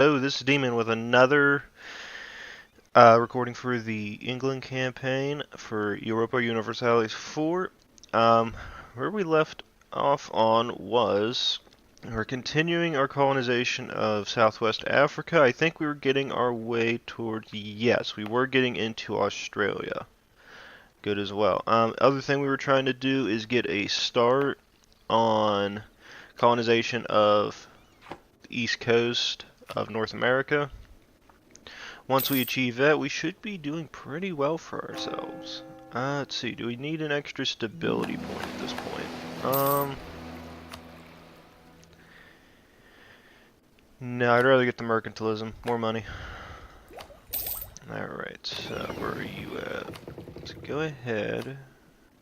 Oh, this is Demon with another recording for the England campaign for Europa Universalis 4. Where we left off on was we're continuing our colonization of Southwest Africa. I think we were getting our way towards, yes, we were getting into Australia. Good as well. Other thing we were trying to do is get a start on colonization of the East Coast of North America. Once we achieve that, we should be doing pretty well for ourselves. Let's see, do we need an extra stability point at this point? No, I'd rather get the mercantilism. More money. Alright, so where are you at? Let's go ahead,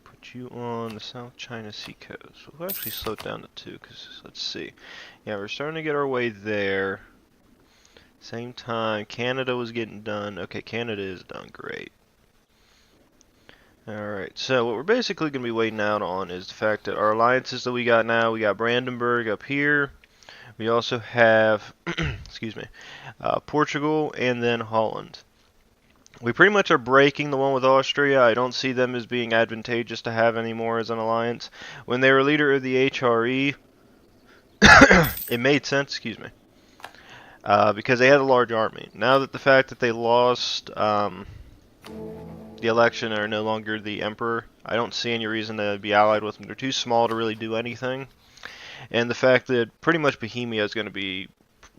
put you on the South China Sea coast. We'll actually slow it down to 2, because, let's see. Yeah, we're starting to get our way there. Same time, Canada was getting done. Okay, Canada is done. Great. Alright, so what we're basically going to be waiting out on is the fact that our alliances that we got now, we got Brandenburg up here. We also have, excuse me, Portugal and then Holland. We pretty much are breaking the one with Austria. I don't see them as being advantageous to have anymore as an alliance. When they were leader of the HRE, it made sense, excuse me, because they had a large army. Now that the fact that they lost the election and are no longer the emperor, I don't see any reason to be allied with them. They're too small to really do anything. And the fact that pretty much Bohemia is going to be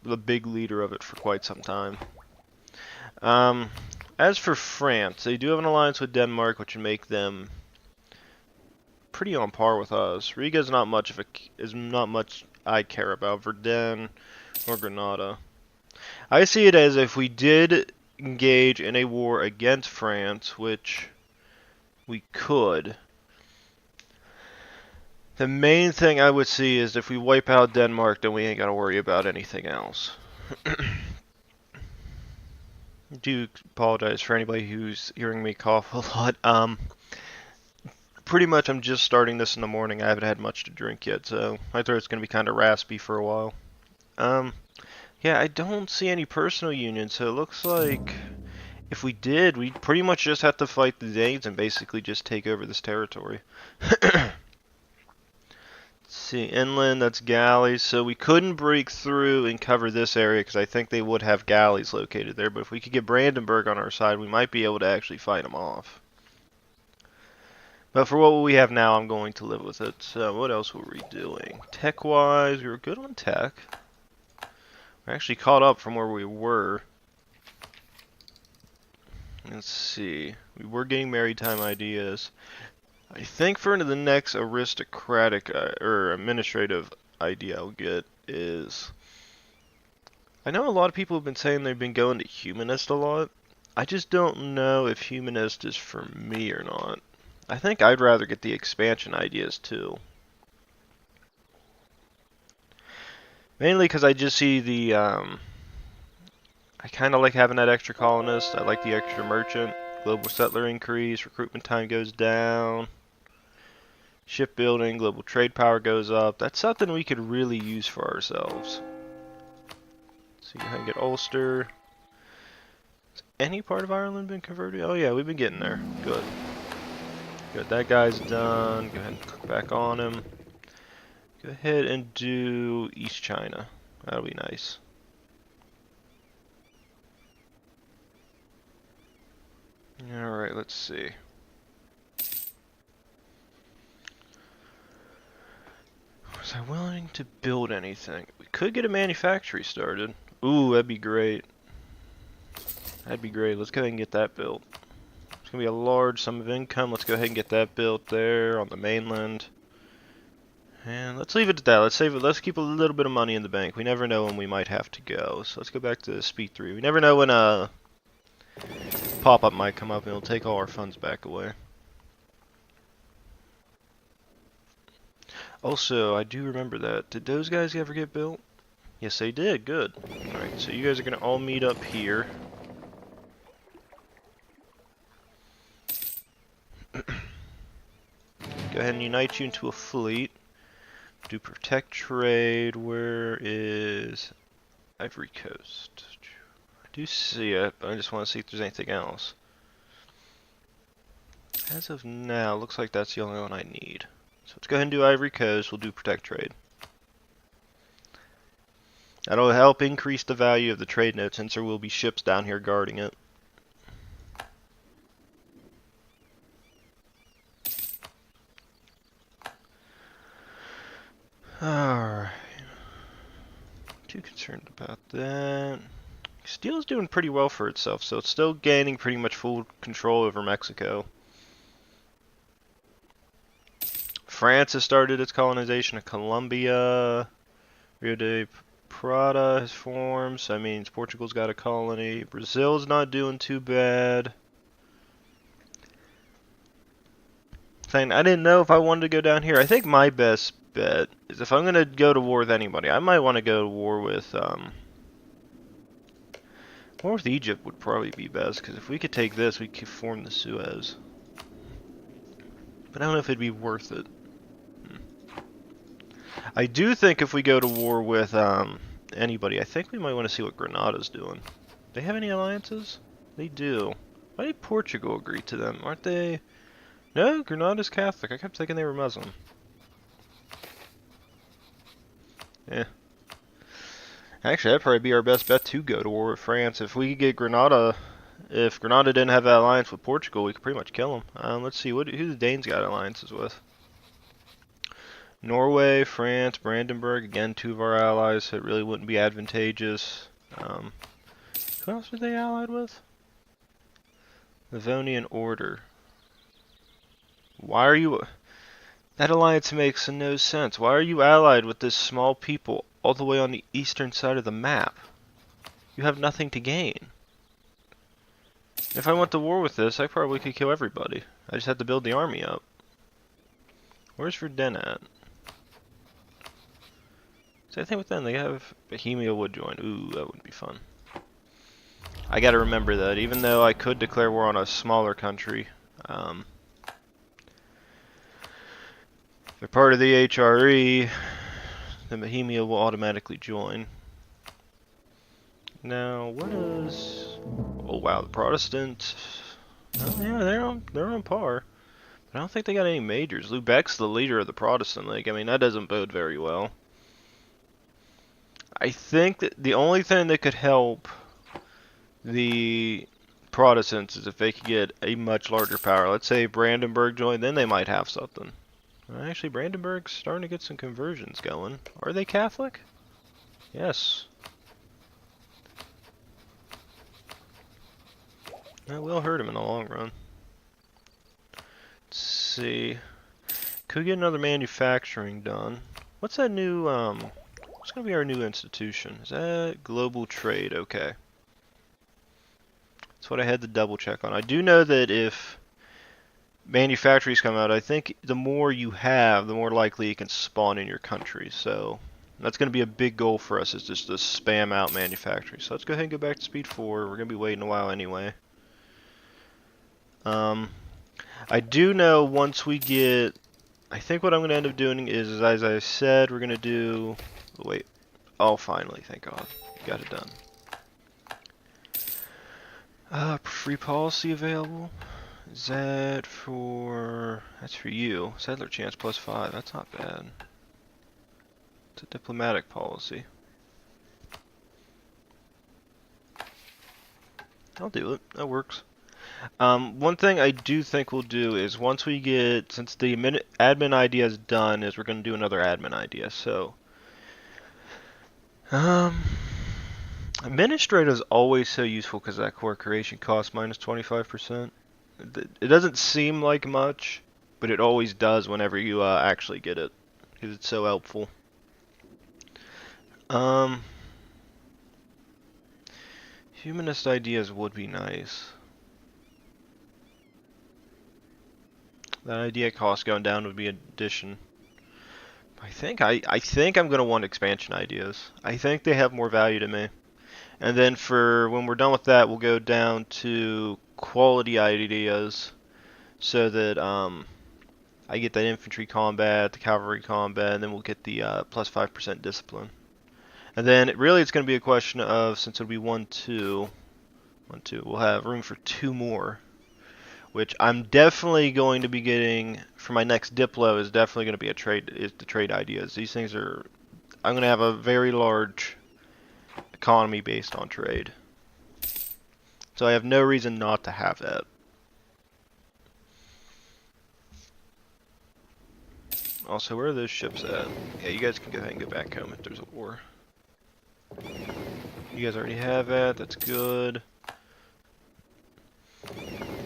the big leader of it for quite some time. As for France, they do have an alliance with Denmark, which would make them pretty on par with us. Riga is not much I care about. Verdun or Granada. I see it as if we did engage in a war against France, which we could. The main thing I would see is if we wipe out Denmark, then we ain't got to worry about anything else. I do apologize for anybody who's hearing me cough a lot. Pretty much I'm just starting this in the morning. I haven't had much to drink yet, so my throat's going to be kind of raspy for a while. Yeah, I don't see any personal union, so it looks like if we did, we'd pretty much just have to fight the Danes and basically just take over this territory. See, inland, that's galleys, so we couldn't break through and cover this area because I think they would have galleys located there, but if we could get Brandenburg on our side, we might be able to actually fight them off. But for what we have now, I'm going to live with it. So what else were we doing? Tech-wise, we were good on tech. We're actually caught up from where we were. Let's see. We were getting maritime ideas. I think for the next aristocratic or administrative idea I'll get is, I know a lot of people have been saying they've been going to humanist a lot. I just don't know if humanist is for me or not. I think I'd rather get the expansion ideas too. Mainly because I just see the, I kind of like having that extra colonist. I like the extra merchant. Global settler increase, recruitment time goes down. Shipbuilding, global trade power goes up. That's something we could really use for ourselves. So you can get Ulster. Has any part of Ireland been converted? Oh yeah, we've been getting there. Good. Good, that guy's done. Go ahead and click back on him. Go ahead and do East China. That'll be nice. Alright, let's see. Was I willing to build anything? We could get a manufactory started. Ooh, that'd be great. That'd be great. Let's go ahead and get that built. It's going to be a large sum of income. Let's go ahead and get that built there on the mainland. And let's leave it at that. Let's save it. Let's keep a little bit of money in the bank. We never know when we might have to go. So let's go back to speed 3. We never know when a pop-up might come up and it'll take all our funds back away. Also, I do remember that. Did those guys ever get built? Yes, they did. Good. Alright, so you guys are going to all meet up here. Go ahead and unite you into a fleet. Do protect trade. Where is Ivory Coast. I do see it, but I just want to see if there's anything else. As of now, looks like that's the only one I need. So let's go ahead and do Ivory Coast. We'll do Protect Trade. That'll help increase the value of the trade note since there will be ships down here guarding it. Alright. Too concerned about that. Steel is doing pretty well for itself, so it's still gaining pretty much full control over Mexico. France has started its colonization of Colombia. Rio de Prata has formed, so that means Portugal's got a colony. Brazil's not doing too bad. Saying I didn't know if I wanted to go down here. I think my best bet is if I'm going to go to war with anybody, I might want to go to war with Egypt would probably be best, because if we could take this, we could form the Suez. But I don't know if it'd be worth it. I do think if we go to war with anybody, I think we might want to see what Grenada's doing. They have any alliances? They do. Why did Portugal agree to them? Aren't they? No, Grenada's Catholic. I kept thinking they were Muslim. Yeah. Actually, that'd probably be our best bet to go to war with France. If we could get Grenada, if Grenada didn't have that alliance with Portugal, we could pretty much kill them. Let's see, who the Danes got alliances with? Norway, France, Brandenburg, again, two of our allies, so it really wouldn't be advantageous. Who else are they allied with? Livonian Order. Why are you... That alliance makes no sense. Why are you allied with this small people all the way on the eastern side of the map? You have nothing to gain. If I went to war with this, I probably could kill everybody. I just had to build the army up. Where's Verdun at? Same thing with them. They have Bohemia would join. Ooh, that would be fun. I gotta remember that. Even though I could declare war on a smaller country, if they're part of the HRE, then Bohemia will automatically join. Now, what is... Oh wow, the Protestant... Oh yeah, they're on par. But I don't think they got any majors. Lübeck's the leader of the Protestant League. I mean, that doesn't bode very well. I think that the only thing that could help the Protestants is if they could get a much larger power. Let's say Brandenburg joined, then they might have something. Actually, Brandenburg's starting to get some conversions going. Are they Catholic? Yes. That will hurt him in the long run. Let's see. Could get another manufacturing done. What's that new, what's going to be our new institution? Is that global trade? Okay. That's what I had to double check on. I do know that if manufactories come out, I think the more you have, the more likely you can spawn in your country. So that's going to be a big goal for us, is just to spam out manufactories. So let's go ahead and go back to speed 4. We're going to be waiting a while anyway. I do know once we get... I think what I'm going to end up doing is, as I said, we're going to do... Wait. Oh, finally. Thank God. Got it done. Free policy available. Is that for... That's for you. Settler chance +5. That's not bad. It's a diplomatic policy. I'll do it. That works. One thing I do think we'll do is once we get... Since the admin idea is done, is we're going to do another admin idea. So... Administrator is always so useful because that core creation costs -25%. It doesn't seem like much, but it always does whenever you actually get it, because it's so helpful. Humanist ideas would be nice. That idea cost going down would be an addition. I think I'm gonna want expansion ideas. I think they have more value to me. And then for when we're done with that, we'll go down to quality ideas, so that I get that infantry combat, the cavalry combat, and then we'll get the +5% discipline. And then really it's going to be a question of, since it'll be 1, 2, 1, 2, we'll have room for 2 more. Which I'm definitely going to be getting for my next Diplo is definitely going to be the trade ideas. These things are, I'm going to have a very large economy based on trade. So I have no reason not to have that. Also, where are those ships at? Yeah, you guys can go ahead and go back home if there's a war. You guys already have that, that's good.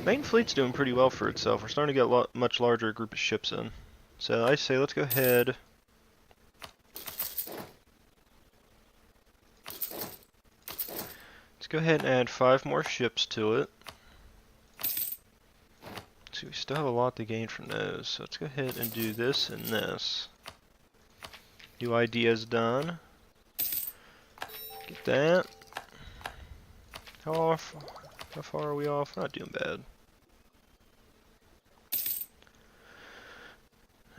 Main fleet's doing pretty well for itself. We're starting to get a much larger group of ships in. So I say let's go ahead. Let's go ahead and add 5 more ships to it. See, we still have a lot to gain from those. So let's go ahead and do this and this. New ideas done. Get that. How far are we off? We're not doing bad.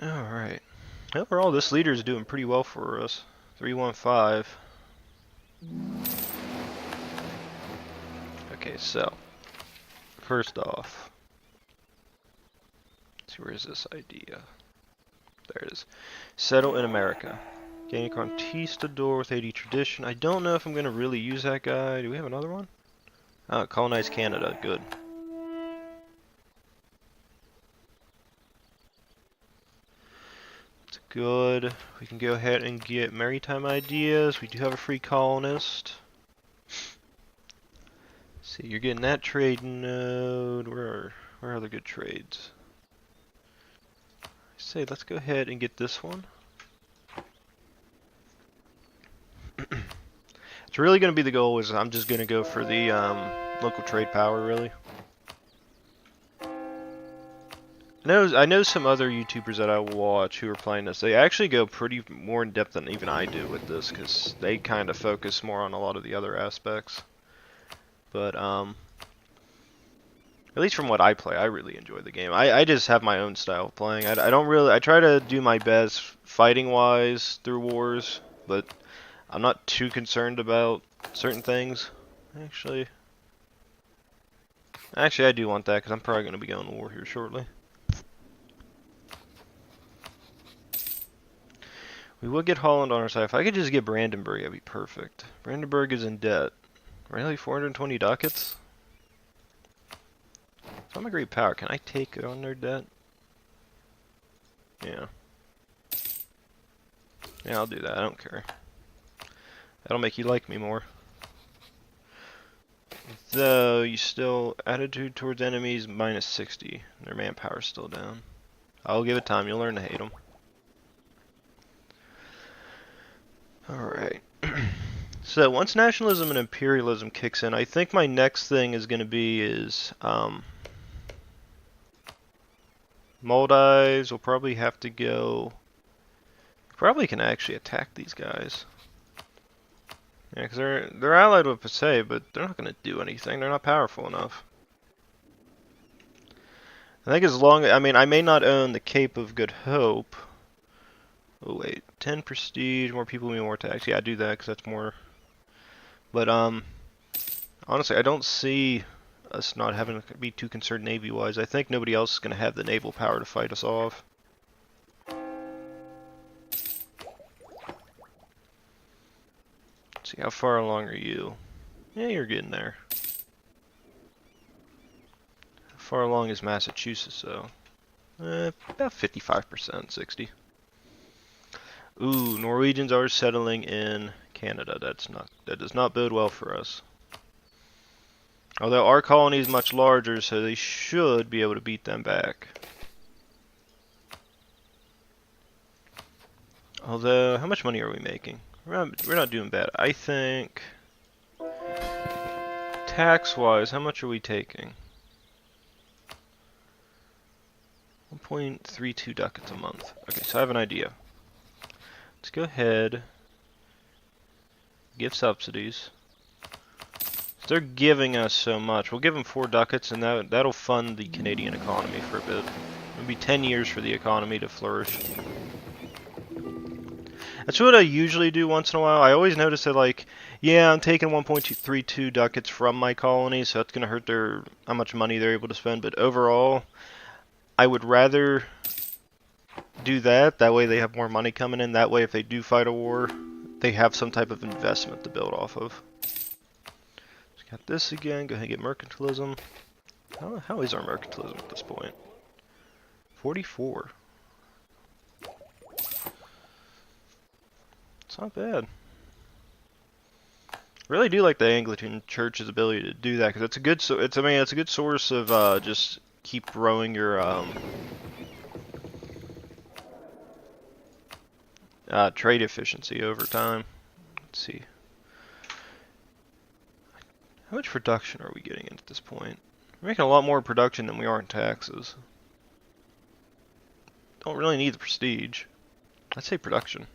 Alright. Overall, this leader is doing pretty well for us. 315. Okay, so. First off. Let's see, where is this idea? There it is. Settle in America. Gain a conquistador with 80 tradition. I don't know if I'm going to really use that guy. Do we have another one? Oh, colonize Canada. Good. That's good. We can go ahead and get maritime ideas. We do have a free colonist. See, you're getting that trade node. Where are the good trades? I say, let's go ahead and get this one. It's really going to be the goal is I'm just going to go for the local trade power, really. I know some other YouTubers that I watch who are playing this. They actually go pretty more in depth than even I do with this because they kind of focus more on a lot of the other aspects. But at least from what I play, I really enjoy the game. I just have my own style of playing. I don't really. I try to do my best fighting wise through wars, but I'm not too concerned about certain things. Actually, I do want that because I'm probably going to be going to war here shortly. We would get Holland on our side. If I could just get Brandenburg, that'd be perfect. Brandenburg is in debt. Really? 420 ducats? So I'm a great power. Can I take on their debt? Yeah. Yeah, I'll do that. I don't care. That'll make you like me more. Though, you still... Attitude towards enemies, minus 60. Their manpower's still down. I'll give it time. You'll learn to hate them. Alright. So, once nationalism and imperialism kicks in, I think my next thing is going to be Maldives will probably have to go... Probably can actually attack these guys. Yeah, because they're allied with Passé, but they're not going to do anything. They're not powerful enough. I think as long... I mean, I may not own the Cape of Good Hope. Oh, wait. 10 prestige, more people mean more tax. Yeah, I do that because that's more... But, honestly, I don't see us not having to be too concerned Navy-wise. I think nobody else is going to have the naval power to fight us off. Let's see, how far along are you? Yeah, you're getting there. How far along is Massachusetts, though? About 55%, 60. Ooh, Norwegians are settling in Canada. That does not bode well for us. Although our colony is much larger, so they should be able to beat them back. Although, how much money are we making? We're not doing bad. I think, tax-wise, how much are we taking? 1.32 ducats a month. Okay, so I have an idea. Let's go ahead, give subsidies. So they're giving us so much. We'll give them 4 ducats, and that'll fund the Canadian economy for a bit. It'll be 10 years for the economy to flourish. That's what I usually do once in a while. I always notice that, like, yeah, I'm taking 1.32 ducats from my colony, so that's gonna hurt their how much money they're able to spend. But overall, I would rather do that. That way, they have more money coming in. That way, if they do fight a war, they have some type of investment to build off of. Just got this again. Go ahead and get mercantilism. How is our mercantilism at this point? 44. It's not bad. Really do like the Anglican Church's ability to do that because it's a good it's a good source of just keep growing your trade efficiency over time. Let's see. How much production are we getting in at this point? We're making a lot more production than we are in taxes. Don't really need the prestige. I'd say production.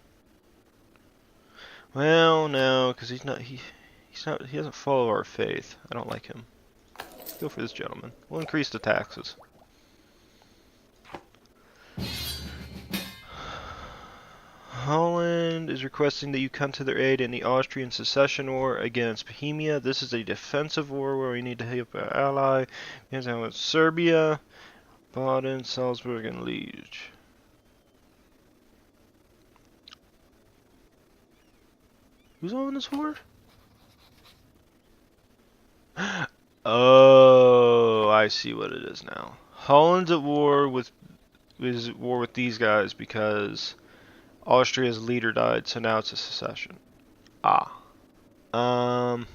Well, no, because he doesn't follow our faith. I don't like him. Let's go for this gentleman. We'll increase the taxes. Holland is requesting that you come to their aid in the Austrian secession war against Bohemia. This is a defensive war where we need to help our ally. Here's how it's Serbia, Baden, Salzburg, and Liege. Who's on this war? Oh, I see what it is now. Holland's at war with these guys because Austria's leader died, so now it's a secession. Ah. The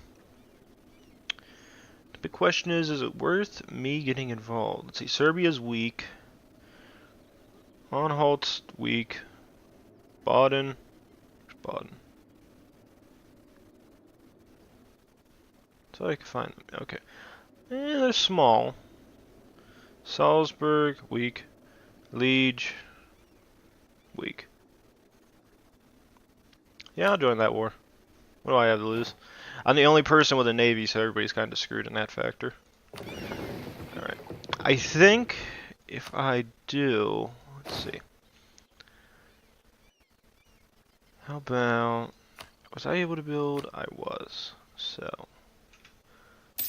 big question is it worth me getting involved? Let's see, Serbia's weak. Anhalt's weak. Baden. Where's Baden? So I can find them. Okay. They're small. Salzburg, weak. Liege, weak. Yeah, I'll join that war. What do I have to lose? I'm the only person with a navy, so everybody's kind of screwed in that factor. Alright. I think if I do... Let's see. How about... Was I able to build? I was. So...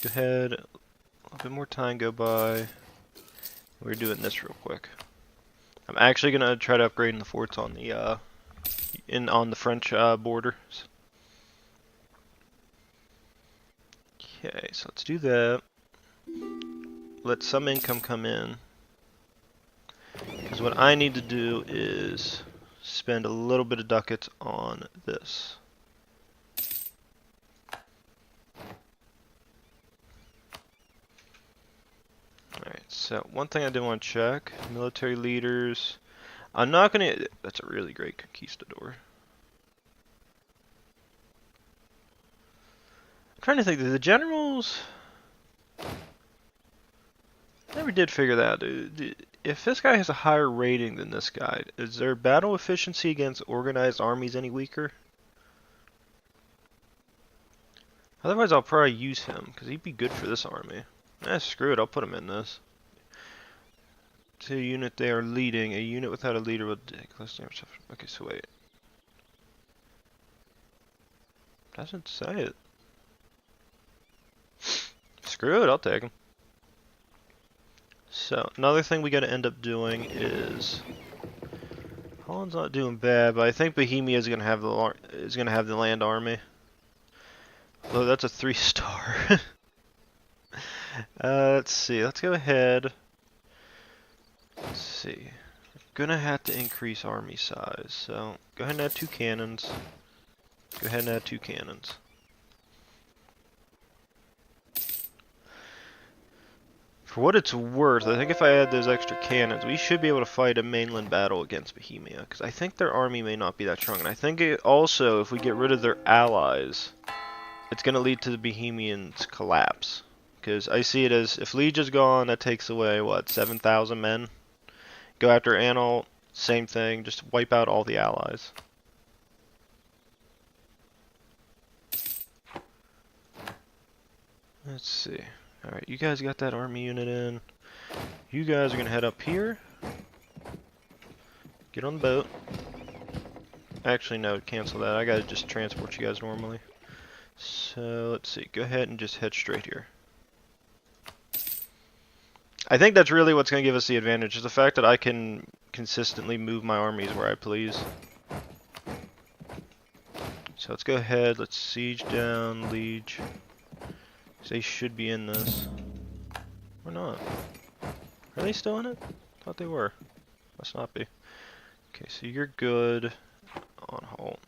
Go ahead. A little bit more time go by. We're doing this real quick. I'm actually going to try to upgrade the forts on the... on the French borders. Okay, so let's do that. Let some income come in. Because what I need to do is spend a little bit of ducats on this. Alright, so one thing I did want to check. Military leaders. I'm not going to... That's a really great conquistador. I'm trying to think. The generals... Never did figure that out. If this guy has a higher rating than this guy, is their battle efficiency against organized armies any weaker? Otherwise, I'll probably use him, because he'd be good for this army. Screw it, I'll put him in this. To a unit they are leading. A unit without a leader will take less damage. Okay, so wait. Doesn't say it. Screw it, I'll take him. So, another thing we gotta end up doing is... Holland's not doing bad, but I think Bohemia is gonna have the land army. Although that's a 3-star. Let's see, let's go ahead. Let's see. We're gonna have to increase army size, so go ahead and add 2 cannons. Go ahead and add 2 cannons. For what it's worth, I think if I add those extra cannons, we should be able to fight a mainland battle against Bohemia, because I think their army may not be that strong. And I think also, if we get rid of their allies, it's going to lead to the Bohemians' collapse. Because I see it as, if Liege is gone, that takes away, what, 7,000 men? Go after Anhalt, same thing, just wipe out all the allies. Let's see. Alright, you guys got that army unit in. You guys are going to head up here. Get on the boat. Actually, no, cancel that. I gotta just transport you guys normally. So, let's see. Go ahead and just head straight here. I think that's really what's going to give us the advantage, is the fact that I can consistently move my armies where I please. So let's go ahead, let's siege down Liege. They should be in this. Or not. Are they still in it? Thought they were. Must not be. Okay, so you're good on halt.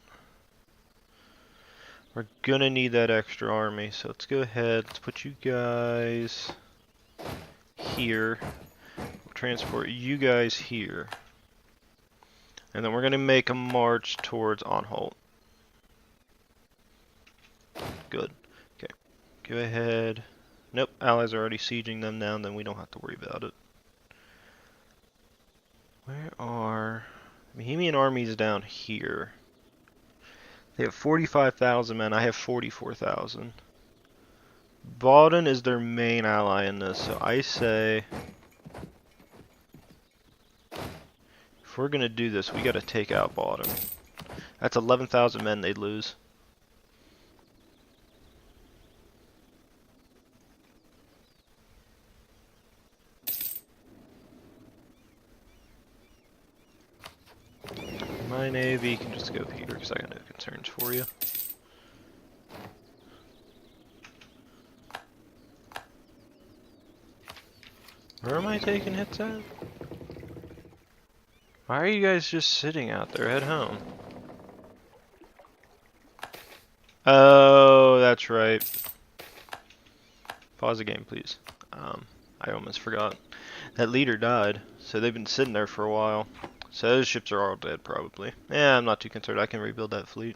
We're gonna need that extra army, so let's go ahead, let's put you guys here. We'll transport you guys here. And then we're gonna make a march towards Anhalt. Good. Okay. Go ahead. Nope, allies are already sieging them now, then we don't have to worry about it. Where are Bohemian armies down here? They have 45,000 men, I have 44,000. Baden is their main ally in this, so I say if we're gonna do this, we gotta take out Baden. That's 11,000 men they'd lose. My navy can just go here because I got no concerns for you. Where am I taking hits at? Why are you guys just sitting out there? Head home. Oh, that's right. Pause the game, please. I almost forgot. That leader died, so they've been sitting there for a while. So those ships are all dead, probably. Yeah, I'm not too concerned. I can rebuild that fleet.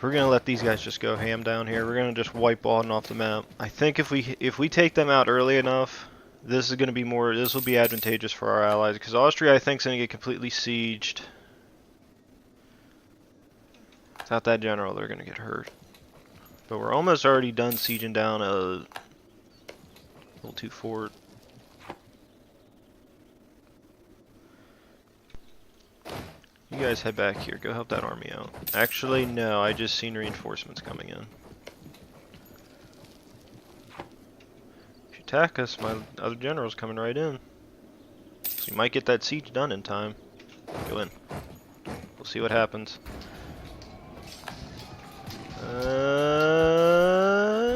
We're gonna let these guys just go ham down here. We're gonna just wipe Baden off the map. I think if we take them out early enough, this is gonna be more. This will be advantageous for our allies because Austria, I think, is gonna get completely sieged. Without that general, they're gonna get hurt. But we're almost already done sieging down a level 2 fort. You guys head back here. Go help that army out. Actually, no. I just seen reinforcements coming in. If you attack us, my other general's coming right in. So you might get that siege done in time. Go in. We'll see what happens.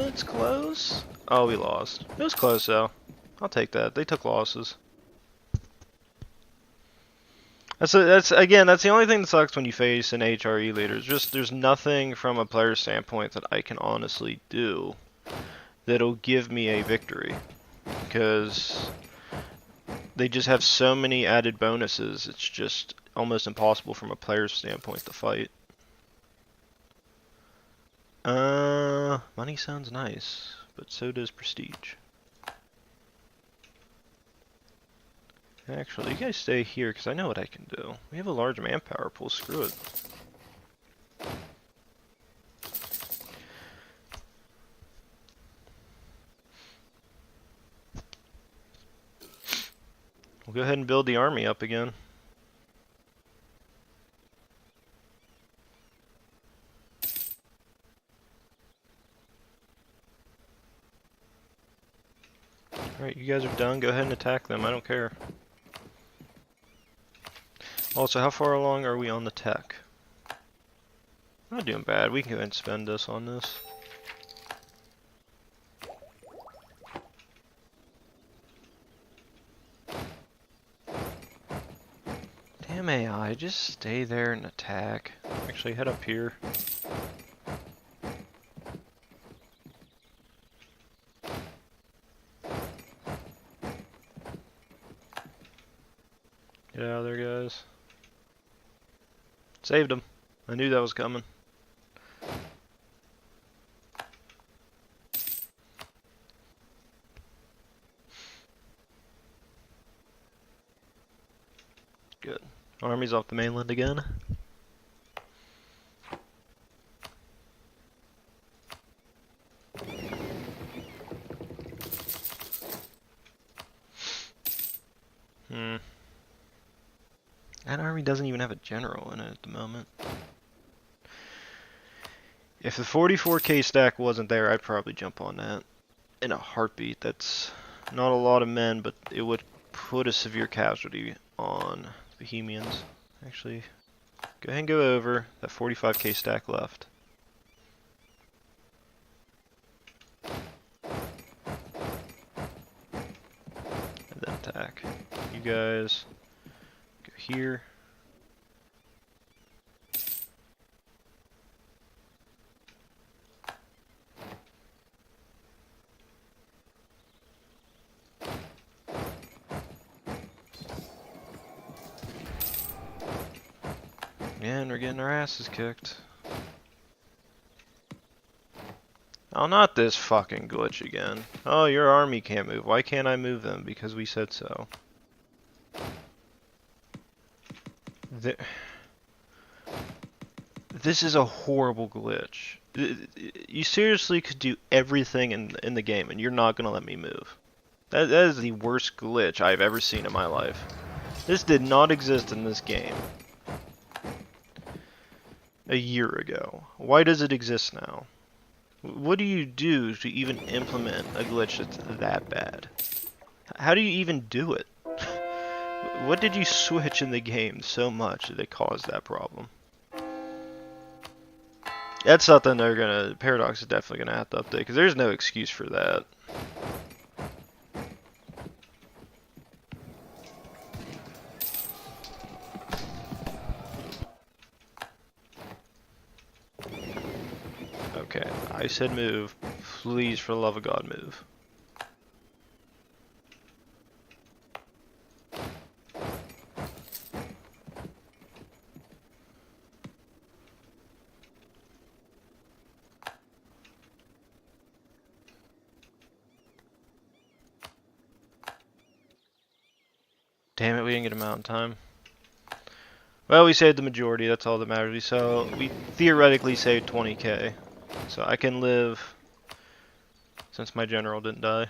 It's close. Oh, we lost. It was close though. I'll take that. They took losses. That's again, that's the only thing that sucks when you face an HRE leader. It's just there's nothing from a player standpoint that I can honestly do that'll give me a victory because they just have so many added bonuses. It's just almost impossible from a player's standpoint to fight. Money sounds nice, but so does prestige. Actually, you guys stay here because I know what I can do. We have a large manpower pool. Screw it. We'll go ahead and build the army up again. Alright, you guys are done. Go ahead and attack them. I don't care. Also, how far along are we on the tech? We're not doing bad. We can go ahead and spend this on this. Damn AI, just stay there and attack. Actually, head up here. Get out of there, guys. Saved him. I knew that was coming. Good. Army's off the mainland again. That army doesn't even have a general in it at the moment. If the 44k stack wasn't there, I'd probably jump on that in a heartbeat. That's not a lot of men, but it would put a severe casualty on the Bohemians. Actually, go ahead and go over that 45k stack left. And then attack. You guys go here. And we're getting our asses kicked. Oh, not this fucking glitch again. Oh, your army can't move. Why can't I move them? Because we said so. This is a horrible glitch. You seriously could do everything in the game and you're not gonna let me move. That is the worst glitch I've ever seen in my life. This did not exist in this game a year ago. Why does it exist now? What do you do to even implement a glitch that's that bad? How do you even do it? What did you switch in the game so much that it caused that problem? That's something they're gonna, Paradox is definitely gonna have to update, because there's no excuse for that. Okay, I said move. Please, for the love of God, move. Damn it, we didn't get him out in time. Well, we saved the majority, that's all that matters. So, we theoretically saved 20k. So I can live, since my general didn't die.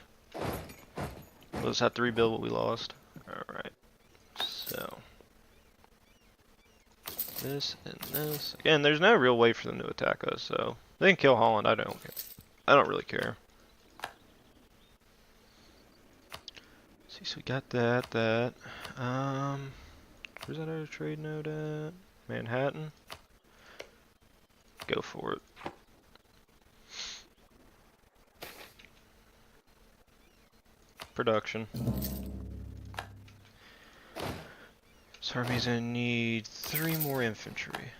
We'll just have to rebuild what we lost. Alright, so. This and this. Again, there's no real way for them to attack us, so. They can kill Holland, I don't care. I don't really care. See, so we got that. Where's that other trade node at? Manhattan? Go for it. Production. This army's gonna need 3 more infantry.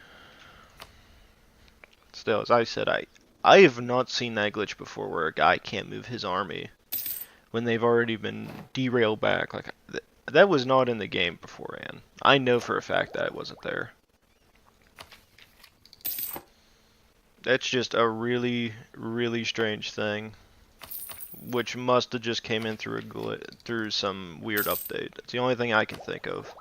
Still, as I said, I have not seen that glitch before where a guy can't move his army when they've already been derailed back. Like, that was not in the game beforehand. I know for a fact that it wasn't there. That's just a really, really strange thing, which must have just came in through some weird update. It's the only thing I can think of.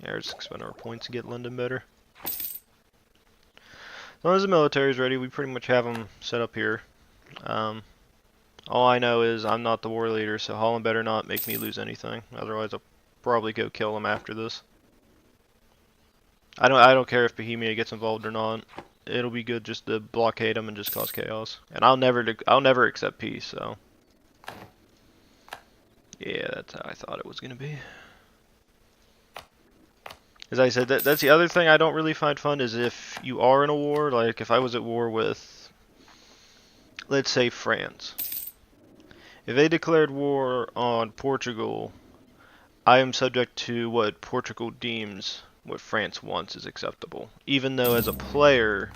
Yeah, let's expend our points to get London better. As long as the military's ready, we pretty much have them set up here. All I know is I'm not the war leader, so Holland better not make me lose anything. Otherwise, I'll probably go kill him after this. I don't care if Bohemia gets involved or not. It'll be good just to blockade them and just cause chaos. And I'll never accept peace. So yeah, that's how I thought it was gonna be. As I said, that's the other thing I don't really find fun is if you are in a war. Like if I was at war with, let's say, France. If they declared war on Portugal, I am subject to what Portugal deems what France wants is acceptable. Even though as a player,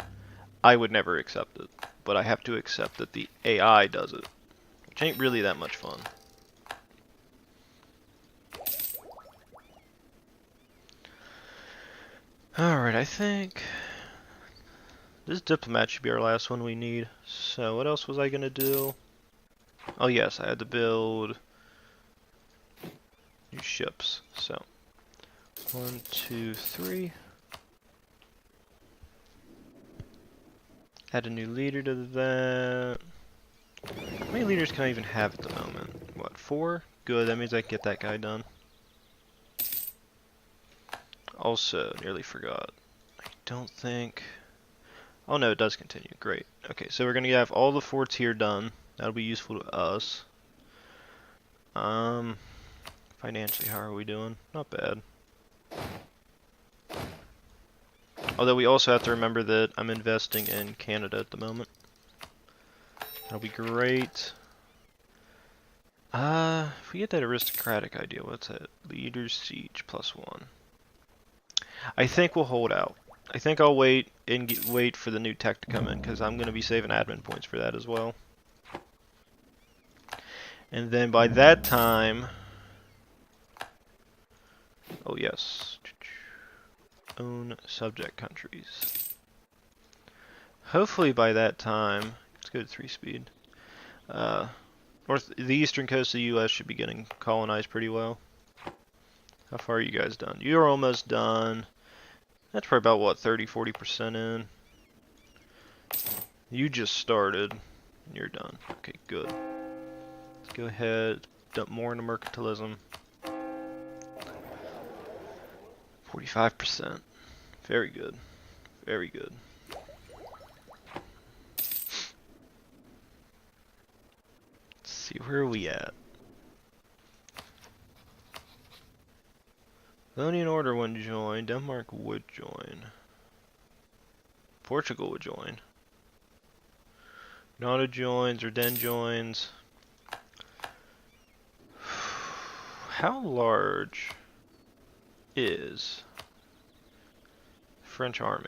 I would never accept it. But I have to accept that the AI does it. Which ain't really that much fun. Alright, I think this diplomat should be our last one we need. So what else was I gonna do? Oh yes, I had to build new ships. So 1, 2, 3. Add a new leader to that. How many leaders can I even have at the moment? What, 4? good. That means I can get that guy done. Also, nearly forgot. I don't think... Oh no, it does continue. Great. Okay, so we're going to have all the forts here done. That'll be useful to us. Financially, how are we doing? Not bad. Although we also have to remember that I'm investing in Canada at the moment. That'll be great. If we get that aristocratic idea, what's that? Leader's siege +1. I think we'll hold out. I think I'll wait and wait for the new tech to come in, because I'm going to be saving admin points for that as well. And then by that time... Oh yes. Own subject countries. Hopefully by that time... Let's go to 3-speed. The eastern coast of the U.S. should be getting colonized pretty well. How far are you guys done? You're almost done. That's probably about, what, 30-40% in? You just started, and you're done. Okay, good. Let's go ahead, dump more into mercantilism. 45%. Very good. Very good. Let's see, where are we at? Livonian Order wouldn't join. Denmark would join. Portugal would join. Nada joins, or Den joins. How large is French army?